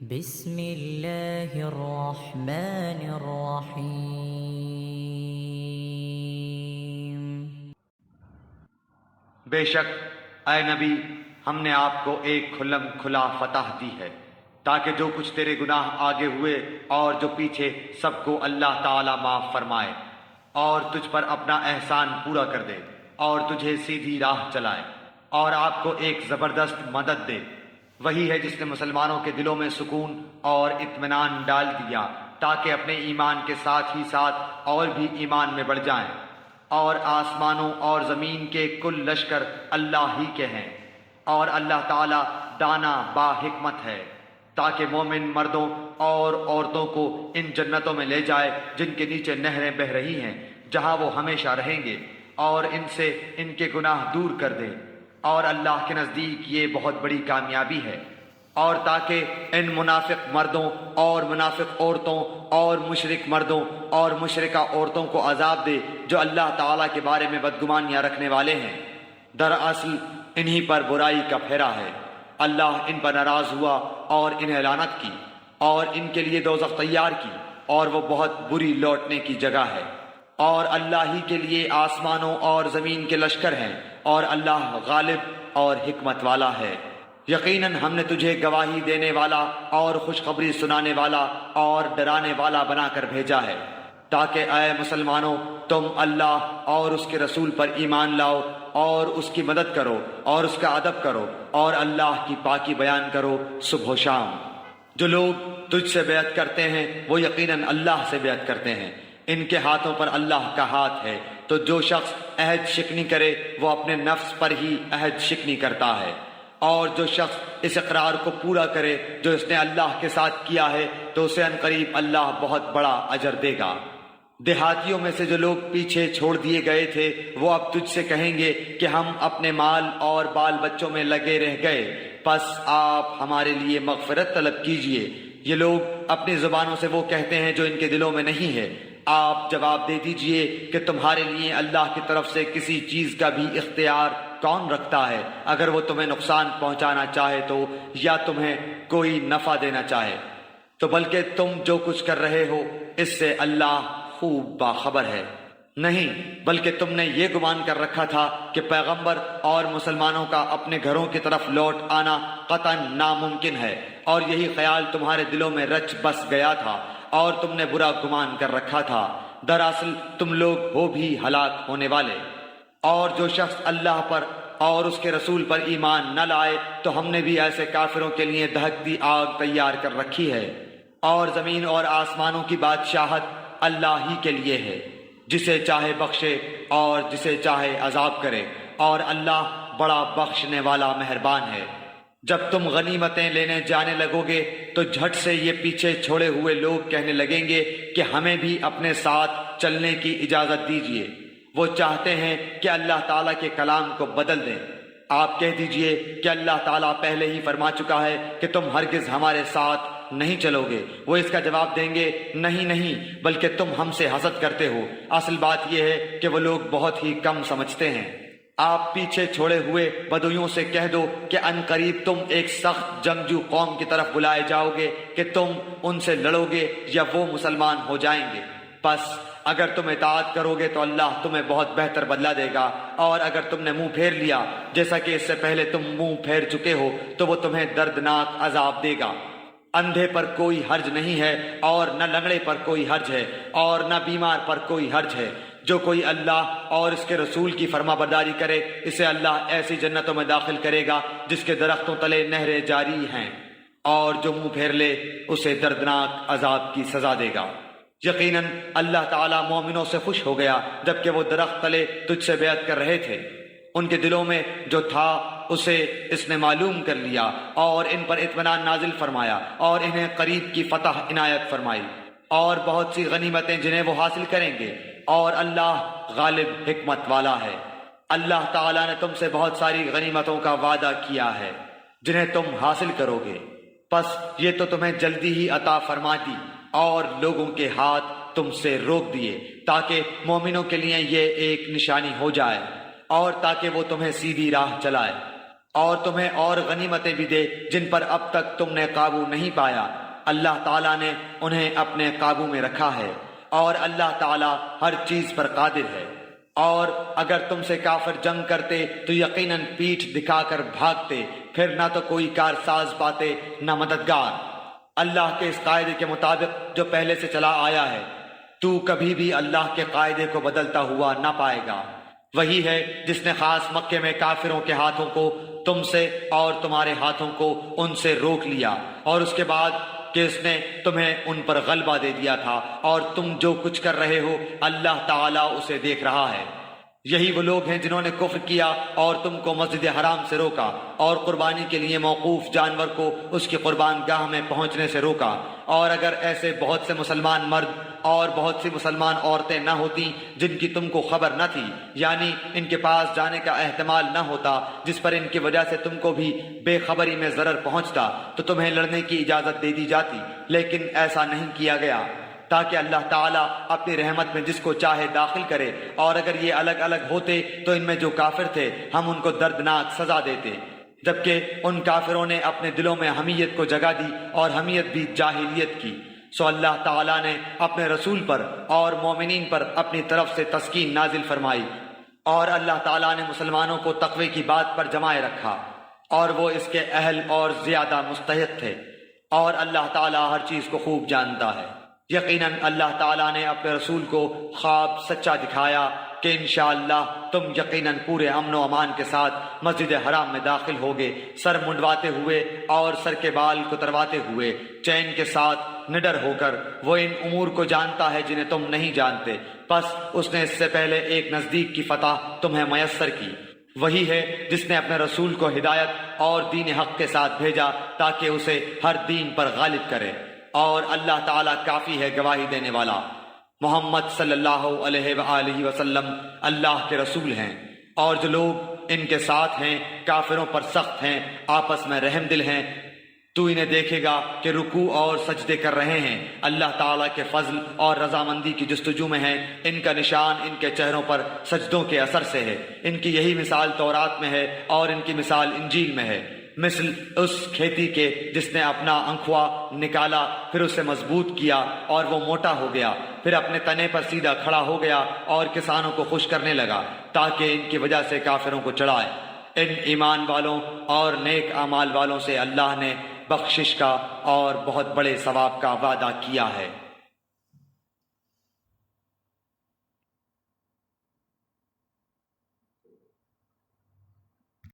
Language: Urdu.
بسم اللہ الرحمن الرحیم۔ بے شک اے نبی ہم نے آپ کو ایک کھلم کھلا فتح دی ہے تاکہ جو کچھ تیرے گناہ آگے ہوئے اور جو پیچھے سب کو اللہ تعالی معاف فرمائے اور تجھ پر اپنا احسان پورا کر دے اور تجھے سیدھی راہ چلائے اور آپ کو ایک زبردست مدد دے۔ وہی ہے جس نے مسلمانوں کے دلوں میں سکون اور اطمینان ڈال دیا تاکہ اپنے ایمان کے ساتھ ہی ساتھ اور بھی ایمان میں بڑھ جائیں، اور آسمانوں اور زمین کے کل لشکر اللہ ہی کے ہیں، اور اللہ تعالی دانا با حکمت ہے، تاکہ مومن مردوں اور عورتوں کو ان جنتوں میں لے جائے جن کے نیچے نہریں بہہ رہی ہیں، جہاں وہ ہمیشہ رہیں گے، اور ان سے ان کے گناہ دور کر دے، اور اللہ کے نزدیک یہ بہت بڑی کامیابی ہے۔ اور تاکہ ان منافق مردوں اور منافق عورتوں اور مشرک مردوں اور مشرکہ عورتوں کو عذاب دے جو اللہ تعالیٰ کے بارے میں بدگمانیاں رکھنے والے ہیں، دراصل انہی پر برائی کا پھیرا ہے۔ اللہ ان پر ناراض ہوا اور انہیں لعنت کی اور ان کے لیے دوزخ تیار کی، اور وہ بہت بری لوٹنے کی جگہ ہے۔ اور اللہ ہی کے لیے آسمانوں اور زمین کے لشکر ہیں، اور اللہ غالب اور حکمت والا ہے۔ یقیناً ہم نے تجھے گواہی دینے والا اور خوشخبری سنانے والا اور ڈرانے والا بنا کر بھیجا ہے تاکہ اے مسلمانوں تم اللہ اور اس کے رسول پر ایمان لاؤ اور اس کی مدد کرو اور اس کا ادب کرو اور اللہ کی پاکی بیان کرو صبح و شام۔ جو لوگ تجھ سے بیعت کرتے ہیں وہ یقیناً اللہ سے بیعت کرتے ہیں، ان کے ہاتھوں پر اللہ کا ہاتھ ہے، تو جو شخص عہد شکنی کرے وہ اپنے نفس پر ہی عہد شکنی کرتا ہے، اور جو شخص اس اقرار کو پورا کرے جو اس نے اللہ کے ساتھ کیا ہے تو اسے عنقریب اللہ بہت بڑا اجر دے گا۔ دیہاتیوں میں سے جو لوگ پیچھے چھوڑ دیے گئے تھے وہ اب تجھ سے کہیں گے کہ ہم اپنے مال اور بال بچوں میں لگے رہ گئے، پس آپ ہمارے لیے مغفرت طلب کیجئے۔ یہ لوگ اپنی زبانوں سے وہ کہتے ہیں جو ان کے دلوں میں نہیں ہے۔ آپ جواب دے دیجئے کہ تمہارے لیے اللہ کی طرف سے کسی چیز کا بھی اختیار کون رکھتا ہے، اگر وہ تمہیں نقصان پہنچانا چاہے تو یا تمہیں کوئی نفع دینا چاہے، تو بلکہ تم جو کچھ کر رہے ہو اس سے اللہ خوب باخبر ہے۔ نہیں بلکہ تم نے یہ گمان کر رکھا تھا کہ پیغمبر اور مسلمانوں کا اپنے گھروں کی طرف لوٹ آنا قطعاً ناممکن ہے، اور یہی خیال تمہارے دلوں میں رچ بس گیا تھا اور تم نے برا گمان کر رکھا تھا، دراصل تم لوگ ہو بھی ہلاک ہونے والے۔ اور جو شخص اللہ پر اور اس کے رسول پر ایمان نہ لائے تو ہم نے بھی ایسے کافروں کے لیے دہکتی آگ تیار کر رکھی ہے، اور زمین اور آسمانوں کی بادشاہت اللہ ہی کے لیے ہے، جسے چاہے بخشے اور جسے چاہے عذاب کرے، اور اللہ بڑا بخشنے والا مہربان ہے۔ جب تم غنیمتیں لینے جانے لگو گے تو جھٹ سے یہ پیچھے چھوڑے ہوئے لوگ کہنے لگیں گے کہ ہمیں بھی اپنے ساتھ چلنے کی اجازت دیجیے۔ وہ چاہتے ہیں کہ اللہ تعالیٰ کے کلام کو بدل دیں۔ آپ کہہ دیجئے کہ اللہ تعالیٰ پہلے ہی فرما چکا ہے کہ تم ہرگز ہمارے ساتھ نہیں چلو گے۔ وہ اس کا جواب دیں گے نہیں نہیں، بلکہ تم ہم سے حسد کرتے ہو۔ اصل بات یہ ہے کہ وہ لوگ بہت ہی کم سمجھتے ہیں۔ آپ پیچھے چھوڑے ہوئے بدویوں سے کہہ دو کہ عنقریب تم ایک سخت جنگجو قوم کی طرف بلائے جاؤ گے کہ تم ان سے لڑو گے یا وہ مسلمان ہو جائیں گے، پس اگر تم اطاعت کرو گے تو اللہ تمہیں بہت بہتر بدلہ دے گا، اور اگر تم نے منہ پھیر لیا جیسا کہ اس سے پہلے تم منہ پھیر چکے ہو تو وہ تمہیں دردناک عذاب دے گا۔ اندھے پر کوئی حرج نہیں ہے اور نہ لنگڑے پر کوئی حرج ہے اور نہ بیمار پر کوئی حرج ہے۔ جو کوئی اللہ اور اس کے رسول کی فرما برداری کرے اسے اللہ ایسی جنتوں میں داخل کرے گا جس کے درختوں تلے نہریں جاری ہیں، اور جو منہ پھیر لے اسے دردناک عذاب کی سزا دے گا۔ یقیناً اللہ تعالیٰ مومنوں سے خوش ہو گیا جبکہ وہ درخت تلے تجھ سے بیعت کر رہے تھے۔ ان کے دلوں میں جو تھا اسے اس نے معلوم کر لیا اور ان پر اطمینان نازل فرمایا اور انہیں قریب کی فتح عنایت فرمائی اور بہت سی غنیمتیں جنہیں وہ حاصل کریں گے، اور اللہ غالب حکمت والا ہے۔ اللہ تعالیٰ نے تم سے بہت ساری غنیمتوں کا وعدہ کیا ہے جنہیں تم حاصل کرو گے، پس یہ تو تمہیں جلدی ہی عطا فرما دی اور لوگوں کے ہاتھ تم سے روک دیے تاکہ مومنوں کے لیے یہ ایک نشانی ہو جائے اور تاکہ وہ تمہیں سیدھی راہ چلائے۔ اور تمہیں اور غنیمتیں بھی دے جن پر اب تک تم نے قابو نہیں پایا۔ اللہ تعالیٰ نے انہیں اپنے قابو میں رکھا ہے، اور اللہ تعالیٰ ہر چیز پر قادر ہے۔ اور اگر تم سے کافر جنگ کرتے تو یقیناً پیٹھ دکھا کر بھاگتے، پھر نہ تو کوئی کارساز پاتے نہ مددگار۔ اللہ کے اس قاعدے کے مطابق جو پہلے سے چلا آیا ہے، تو کبھی بھی اللہ کے قاعدے کو بدلتا ہوا نہ پائے گا۔ وہی ہے جس نے خاص مکے میں کافروں کے ہاتھوں کو تم سے اور تمہارے ہاتھوں کو ان سے روک لیا، اور اس کے بعد کہ اس نے تمہیں ان پر غلبہ دے دیا تھا، اور تم جو کچھ کر رہے ہو اللہ تعالیٰ اسے دیکھ رہا ہے۔ یہی وہ لوگ ہیں جنہوں نے کفر کیا اور تم کو مسجد حرام سے روکا، اور قربانی کے لیے موقوف جانور کو اس کی قربان گاہ میں پہنچنے سے روکا۔ اور اگر ایسے بہت سے مسلمان مرد اور بہت سی مسلمان عورتیں نہ ہوتی جن کی تم کو خبر نہ تھی، یعنی ان کے پاس جانے کا احتمال نہ ہوتا جس پر ان کی وجہ سے تم کو بھی بے خبری میں ضرر پہنچتا، تو تمہیں لڑنے کی اجازت دے دی جاتی، لیکن ایسا نہیں کیا گیا تاکہ اللہ تعالیٰ اپنی رحمت میں جس کو چاہے داخل کرے۔ اور اگر یہ الگ الگ ہوتے تو ان میں جو کافر تھے ہم ان کو دردناک سزا دیتے، جبکہ ان کافروں نے اپنے دلوں میں حمیت کو جگہ دی، اور حمیت بھی جاہلیت کی۔ سو اللہ تعالیٰ نے اپنے رسول پر اور مومنین پر اپنی طرف سے تسکین نازل فرمائی، اور اللہ تعالیٰ نے مسلمانوں کو تقوی کی بات پر جمائے رکھا، اور وہ اس کے اہل اور زیادہ مستحق تھے، اور اللہ تعالیٰ ہر چیز کو خوب جانتا ہے۔ یقیناً اللہ تعالیٰ نے اپنے رسول کو خواب سچا دکھایا کہ انشاءاللہ تم یقیناً پورے امن و امان کے ساتھ مسجد حرام میں داخل ہوگے، سر منڈواتے ہوئے اور سر کے بال کترواتے ہوئے، چین کے ساتھ نڈر ہو کر۔ وہ ان امور کو جانتا ہے جنہیں تم نہیں جانتے، پس اس نے اس سے پہلے ایک نزدیک کی فتح تمہیں میسر کی۔ وہی ہے جس نے اپنے رسول کو ہدایت اور دین حق کے ساتھ بھیجا تاکہ اسے ہر دین پر غالب کرے، اور اللہ تعالیٰ کافی ہے گواہی دینے والا۔ محمد صلی اللہ علیہ وآلہ وسلم اللہ کے رسول ہیں، اور جو لوگ ان کے ساتھ ہیں کافروں پر سخت ہیں، آپس میں رحم دل ہیں۔ تو انہیں دیکھے گا کہ رکوع اور سجدے کر رہے ہیں، اللہ تعالیٰ کے فضل اور رضامندی کی جستجو میں ہیں۔ ان کا نشان ان کے چہروں پر سجدوں کے اثر سے ہے۔ ان کی یہی مثال تورات میں ہے، اور ان کی مثال انجیل میں ہے، مثل اس کھیتی کے جس نے اپنا انکھوا نکالا، پھر اسے مضبوط کیا اور وہ موٹا ہو گیا، پھر اپنے تنے پر سیدھا کھڑا ہو گیا اور کسانوں کو خوش کرنے لگا تاکہ ان کی وجہ سے کافروں کو چڑھائے۔ ان ایمان والوں اور نیک اعمال والوں سے اللہ نے بخشش کا اور بہت بڑے ثواب کا وعدہ کیا ہے۔